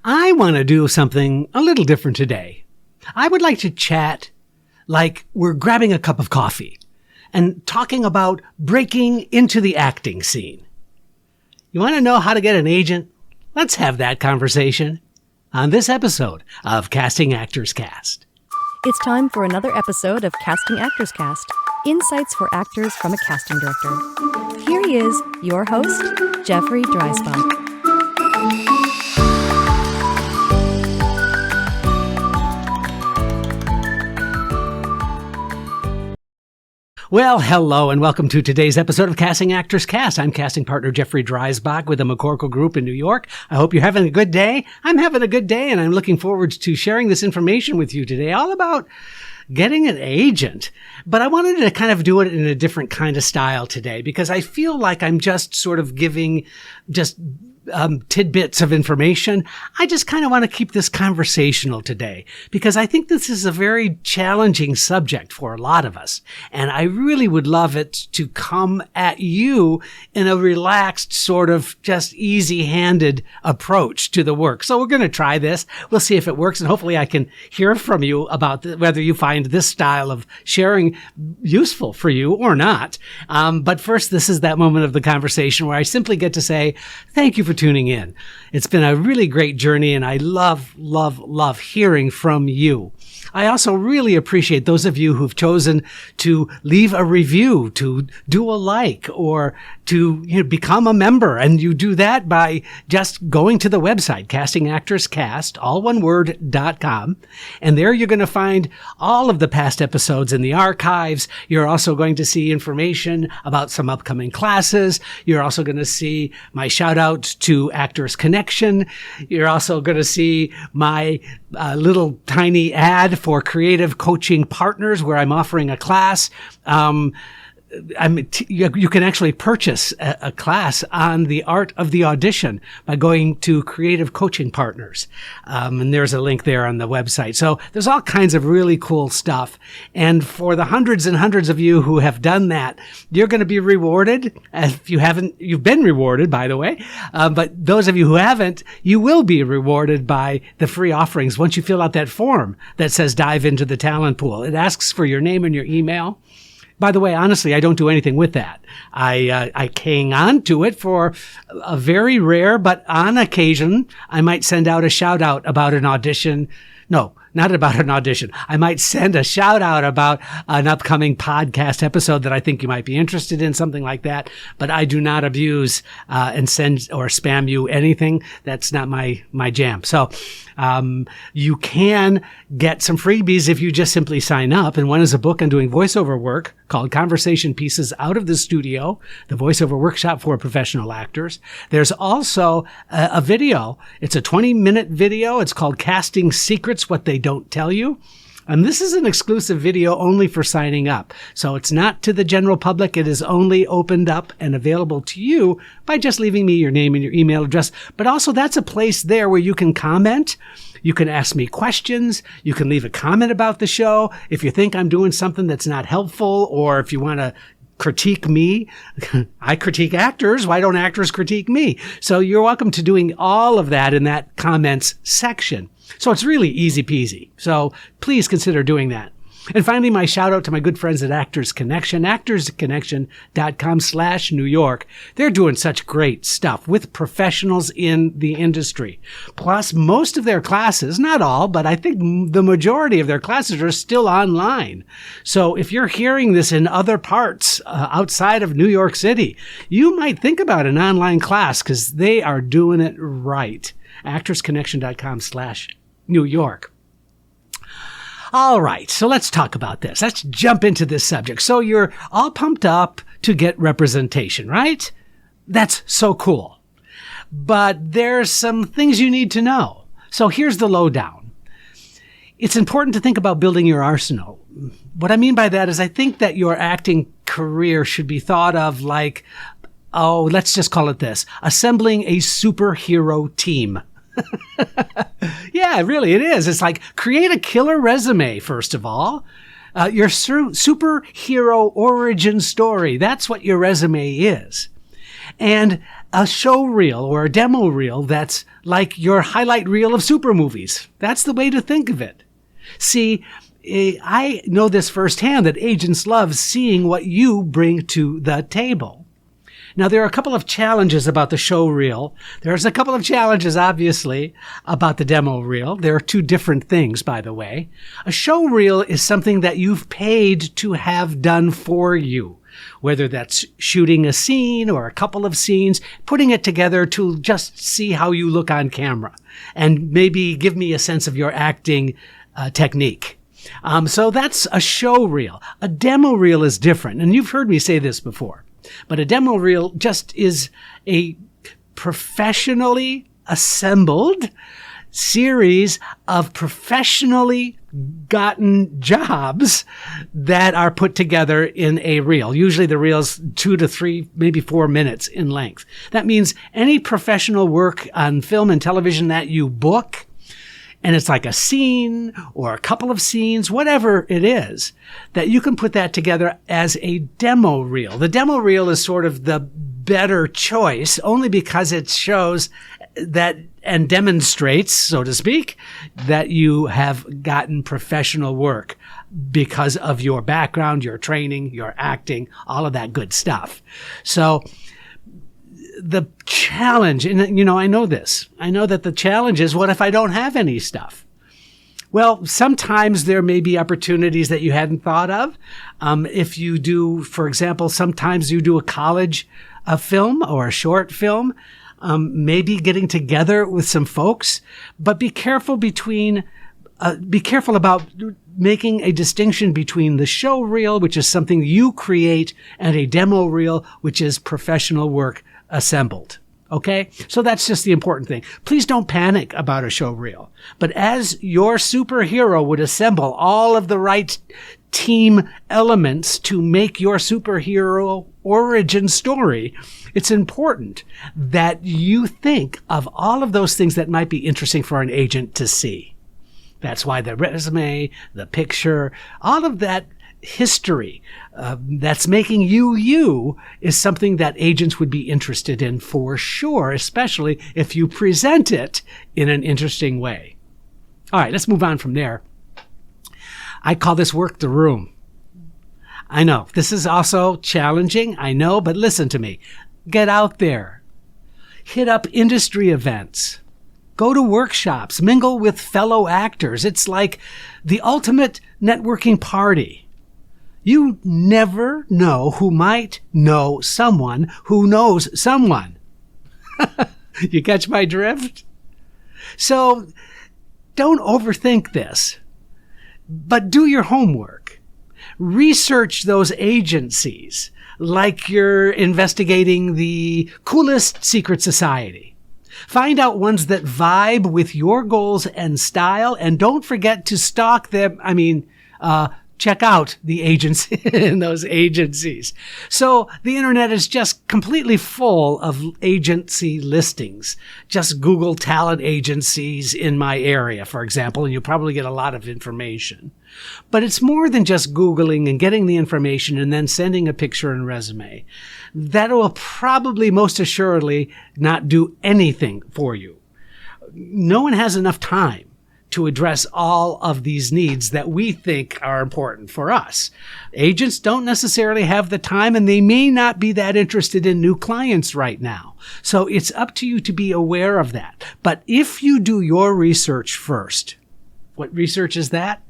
I want to do something a little different today. I would like to chat like we're grabbing a cup of coffee and talking about breaking into the acting scene. You want to know how to get an agent? Let's have that conversation on this episode of Casting Actors Cast. It's time for another episode of Casting Actors Cast, insights for actors from a casting director. Here he is, your host, Jeffrey Dreisbach. Well, hello and welcome to today's episode of Casting Actors Cast. I'm casting partner Jeffrey Dreisbach with the McCorkle Group in New York. I hope you're having a good day. I'm having a good day, and I'm looking forward to sharing this information with you today, all about getting an agent. But I wanted to kind of do it in a different kind of style today because I feel like I'm just sort of giving just tidbits of information. I just kind of want to keep this conversational today because I think this is a very challenging subject for a lot of us. And I really would love it to come at you in a relaxed, sort of just easy-handed approach to the work. So we're going to try this. We'll see if it works. And hopefully I can hear from you about whether you find this style of sharing useful for you or not. But first, this is that moment of the conversation where I simply get to say, thank you for tuning in. It's been a really great journey, and I love hearing from you. I also really appreciate those of you who've chosen to leave a review, to do a like, or to become a member. And you do that by just going to the website, castingactorscast, all one word.com. And there you're going to find all of the past episodes in the archives. You're also going to see information about some upcoming classes. You're also going to see my shout out to Actors Connection. You're also going to see my little tiny ad for creative coaching partners where I'm offering a class. You can actually purchase a class on the art of the audition by going to Creative Coaching Partners. And there's a link there on the website. So there's all kinds of really cool stuff. And for the hundreds and hundreds of you who have done that, you're going to be rewarded. If you haven't, you've been rewarded, by the way. But those of you who haven't, you will be rewarded by the free offerings once you fill out that form that says dive into the talent pool. It asks for your name and your email. By the way, honestly, I don't do anything with that. I hang on to it for a very rare, but on occasion, I might send out a shout out about an audition. No, not about an audition. I might send a shout out about an upcoming podcast episode that I think you might be interested in, something like that. But I do not abuse and send or spam you anything. That's not my jam. So you can get some freebies if you just simply sign up. And one is a book on doing voiceover work called Conversation Pieces Out of the Studio, the voiceover workshop for professional actors. There's also a video. It's a 20-minute video. It's called Casting Secrets, What They Don't Tell You. And this is an exclusive video only for signing up. So it's not to the general public. It is only opened up and available to you by just leaving me your name and your email address. But also that's a place there where you can comment. You can ask me questions. You can leave a comment about the show. If you think I'm doing something that's not helpful, or if you want to critique me, I critique actors. Why don't actors critique me? So you're welcome to doing all of that in that comments section. So it's really easy peasy. So please consider doing that. And finally, my shout out to my good friends at Actors Connection, actorsconnection.com/New York. They're doing such great stuff with professionals in the industry. Plus, most of their classes, not all, but I think the majority of their classes are still online. So if you're hearing this in other parts outside of New York City, you might think about an online class because they are doing it right. actorsconnection.com/New York. All right, so let's talk about this. Let's jump into this subject. So you're all pumped up to get representation, right? That's so cool. But there's some things you need to know. So here's the lowdown. It's important to think about building your arsenal. What I mean by that is I think that your acting career should be thought of like, let's just call it this, assembling a superhero team. Yeah, really, it is. It's like create a killer resume, first of all. Your superhero origin story. That's what your resume is. And a show reel or a demo reel that's like your highlight reel of super movies. That's the way to think of it. See, I know this firsthand that agents love seeing what you bring to the table. Now, there are a couple of challenges about the show reel. There's a couple of challenges, obviously, about the demo reel. There are two different things, by the way. A show reel is something that you've paid to have done for you, whether that's shooting a scene or a couple of scenes, putting it together to just see how you look on camera and maybe give me a sense of your acting technique. So that's a show reel. A demo reel is different, and you've heard me say this before. But a demo reel just is a professionally assembled series of professionally gotten jobs that are put together in a reel. Usually the reel's 2 to 3, maybe 4 minutes in length. That means any professional work on film and television that you book, and it's like a scene or a couple of scenes, whatever it is, that you can put that together as a demo reel. The demo reel is sort of the better choice only because it shows that and demonstrates, so to speak, that you have gotten professional work because of your background, your training, your acting, all of that good stuff. So the challenge, and I know this. I know that the challenge is, what if I don't have any stuff? Well, sometimes there may be opportunities that you hadn't thought of. If you do, for example, sometimes you do a film or a short film, maybe getting together with some folks, but be careful about making a distinction between the show reel, which is something you create, and a demo reel, which is professional work assembled. Okay? So that's just the important thing. Please don't panic about a show reel. But as your superhero would assemble all of the right team elements to make your superhero origin story, it's important that you think of all of those things that might be interesting for an agent to see. That's why the resume, the picture, all of that history that's making you is something that agents would be interested in for sure, especially if you present it in an interesting way. All right, let's move on from there. I call this work the room. I know this is also challenging, I know, but listen to me. Get out there. Hit up industry events. Go to workshops. Mingle with fellow actors. It's like the ultimate networking party. You never know who might know someone who knows someone. You catch my drift? So don't overthink this, but do your homework. Research those agencies like you're investigating the coolest secret society. Find out ones that vibe with your goals and style, and don't forget to stalk them. Check out the agents in those agencies. So the internet is just completely full of agency listings. Just Google talent agencies in my area, for example, and you'll probably get a lot of information. But it's more than just Googling and getting the information and then sending a picture and resume. That will probably most assuredly not do anything for you. No one has enough time to address all of these needs that we think are important for us. Agents don't necessarily have the time, and they may not be that interested in new clients right now. So it's up to you to be aware of that. But if you do your research first, what research is that?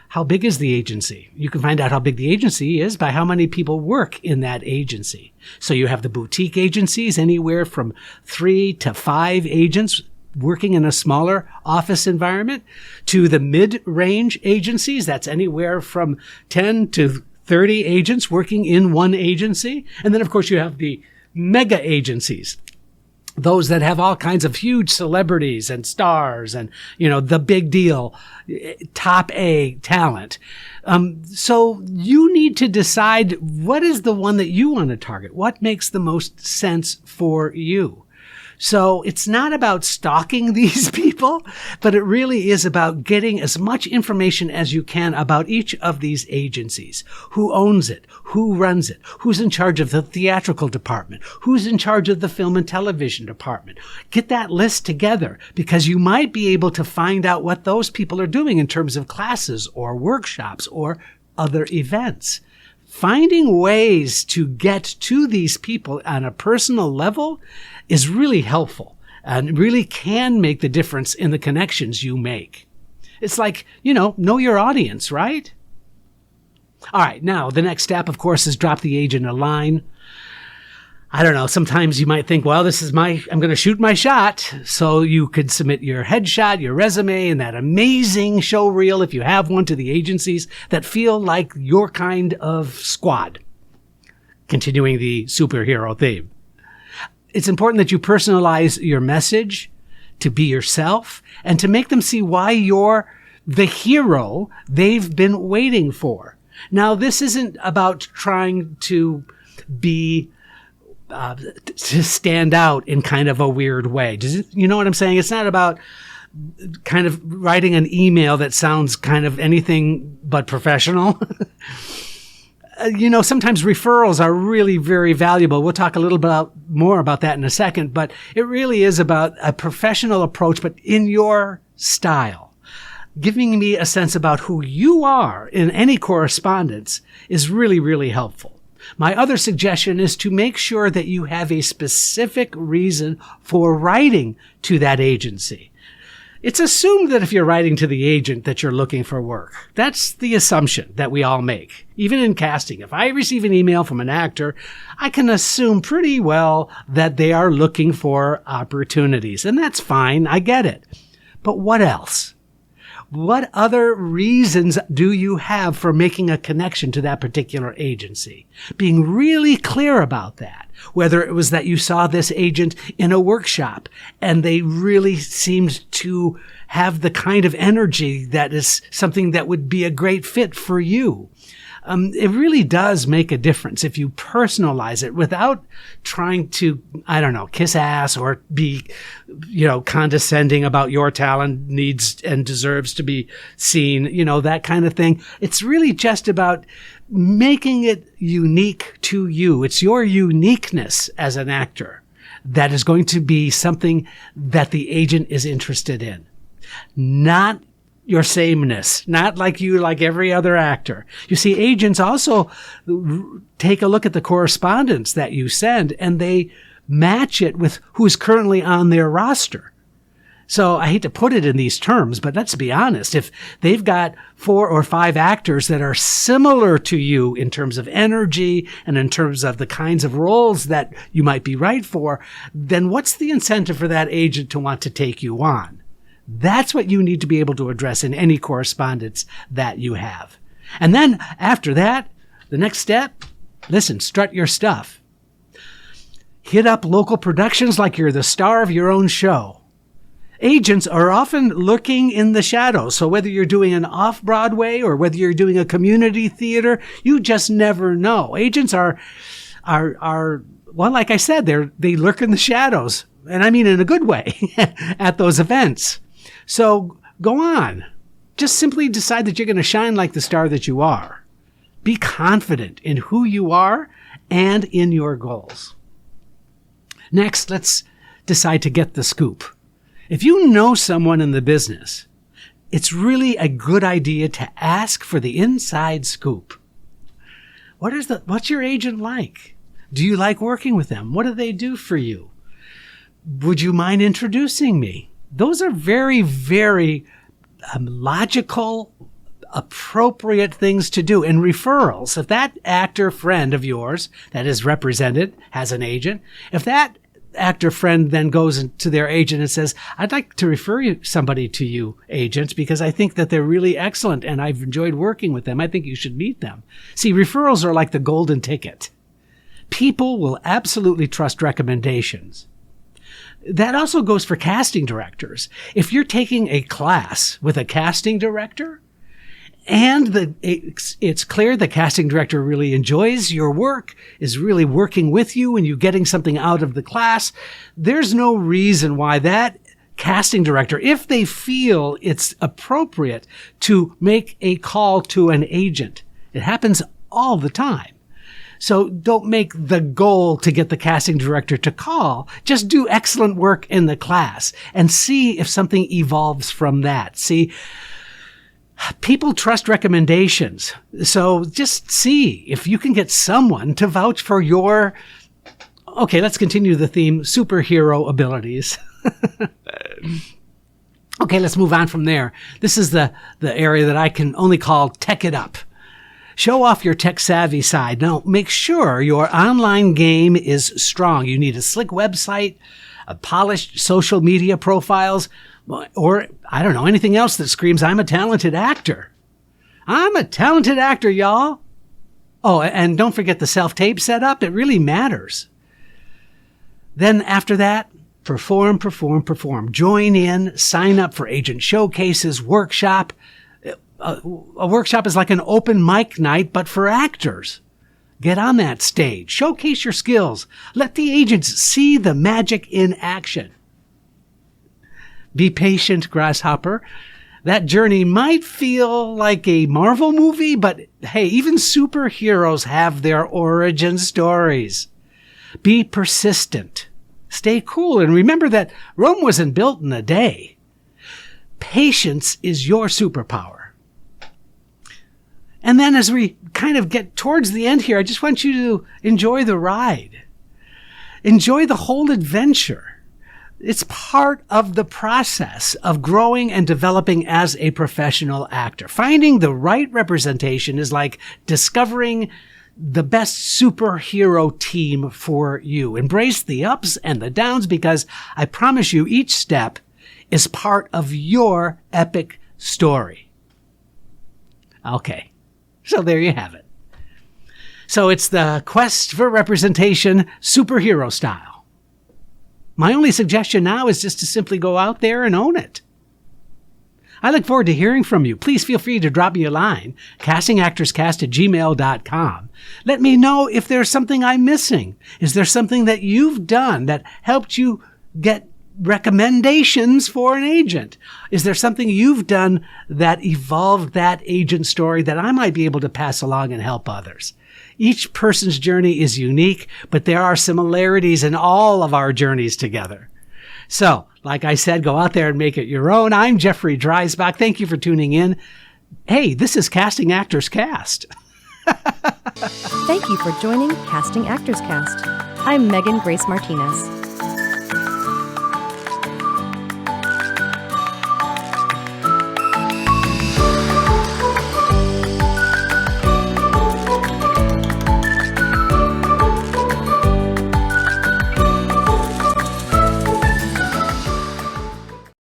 How big is the agency? You can find out how big the agency is by how many people work in that agency. So you have the boutique agencies, anywhere from 3 to 5 agents working in a smaller office environment, to the mid-range agencies. That's anywhere from 10 to 30 agents working in one agency. And then, of course, you have the mega agencies, those that have all kinds of huge celebrities and stars and, the big deal, top A talent. So you need to decide what is the one that you want to target. What makes the most sense for you? So it's not about stalking these people, but it really is about getting as much information as you can about each of these agencies. Who owns it? Who runs it? Who's in charge of the theatrical department? Who's in charge of the film and television department? Get that list together, because you might be able to find out what those people are doing in terms of classes or workshops or other events. Finding ways to get to these people on a personal level is really helpful and really can make the difference in the connections you make. It's like, know your audience, right? All right, now the next step, of course, is drop the agent a line. I don't know, sometimes you might think, well, I'm going to shoot my shot. So you could submit your headshot, your resume, and that amazing show reel, if you have one, to the agencies that feel like your kind of squad. Continuing the superhero theme. It's important that you personalize your message to be yourself and to make them see why you're the hero they've been waiting for. Now, this isn't about trying to be to stand out in kind of a weird way. You know what I'm saying? It's not about kind of writing an email that sounds kind of anything but professional. Sometimes referrals are really very valuable. We'll talk a little bit more about that in a second, but it really is about a professional approach, but in your style. Giving me a sense about who you are in any correspondence is really, really helpful. My other suggestion is to make sure that you have a specific reason for writing to that agency. It's assumed that if you're writing to the agent that you're looking for work. That's the assumption that we all make. Even in casting, if I receive an email from an actor, I can assume pretty well that they are looking for opportunities. And that's fine. I get it. But what else? What other reasons do you have for making a connection to that particular agency? Being really clear about that. Whether it was that you saw this agent in a workshop and they really seemed to have the kind of energy that is something that would be a great fit for you. It really does make a difference if you personalize it without trying to, kiss ass or be, condescending about your talent needs and deserves to be seen, that kind of thing. It's really just about making it unique to you. It's your uniqueness as an actor that is going to be something that the agent is interested in. Not your sameness, not like you, like every other actor. You see, agents also take a look at the correspondence that you send and they match it with who's currently on their roster. So I hate to put it in these terms, but let's be honest. If they've got 4 or 5 actors that are similar to you in terms of energy and in terms of the kinds of roles that you might be right for, then what's the incentive for that agent to want to take you on? That's what you need to be able to address in any correspondence that you have. And then after that, the next step, listen, strut your stuff. Hit up local productions like you're the star of your own show. Agents are often lurking in the shadows. So whether you're doing an off-Broadway or whether you're doing a community theater, you just never know. Agents are well, like I said, they lurk in the shadows. And I mean in a good way at those events. So go on. Just simply decide that you're going to shine like the star that you are. Be confident in who you are and in your goals. Next, let's decide to get the scoop. If you know someone in the business, it's really a good idea to ask for the inside scoop. What's your agent like? Do you like working with them? What do they do for you? Would you mind introducing me? Those are very, very logical, appropriate things to do. And referrals, if that actor friend of yours that is represented has an agent, if that actor friend then goes to their agent and says, I'd like to refer somebody to you, agent, because I think that they're really excellent and I've enjoyed working with them. I think you should meet them. See, referrals are like the golden ticket. People will absolutely trust recommendations. That also goes for casting directors. If you're taking a class with a casting director and it's clear the casting director really enjoys your work, is really working with you and you getting something out of the class, there's no reason why that casting director, if they feel it's appropriate to make a call to an agent, it happens all the time. So don't make the goal to get the casting director to call. Just do excellent work in the class and see if something evolves from that. See, people trust recommendations. So just see if you can get someone to vouch for your, okay, let's continue the theme, superhero abilities. Okay, let's move on from there. This is the area that I can only call tech it up. Show off your tech-savvy side. Now, make sure your online game is strong. You need a slick website, a polished social media profiles, or, I don't know, anything else that screams, I'm a talented actor. I'm a talented actor, y'all. Oh, and don't forget the self-tape setup. It really matters. Then after that, perform. Join in, sign up for agent showcases, workshop. A workshop is like an open mic night, but for actors. Get on that stage. Showcase your skills. Let the agents see the magic in action. Be patient, grasshopper. That journey might feel like a Marvel movie, but hey, even superheroes have their origin stories. Be persistent. Stay cool and remember that Rome wasn't built in a day. Patience is your superpower. And then as we kind of get towards the end here, I just want you to enjoy the ride. Enjoy the whole adventure. It's part of the process of growing and developing as a professional actor. Finding the right representation is like discovering the best superhero team for you. Embrace the ups and the downs because I promise you each step is part of your epic story. Okay. So there you have it. So it's the quest for representation, superhero style. My only suggestion now is just to simply go out there and own it. I look forward to hearing from you. Please feel free to drop me a line, castingactorscast@gmail.com. Let me know if there's something I'm missing. Is there something that you've done that helped you get recommendations for an agent? Is there something you've done that evolved that agent story that I might be able to pass along and help others? Each person's journey is unique, but there are similarities in all of our journeys together. So, like I said, go out there and make it your own. I'm Jeffrey Dreisbach. Thank you for tuning in. Hey, this is Casting Actors Cast. Thank you for joining Casting Actors Cast. I'm Megan Grace Martinez.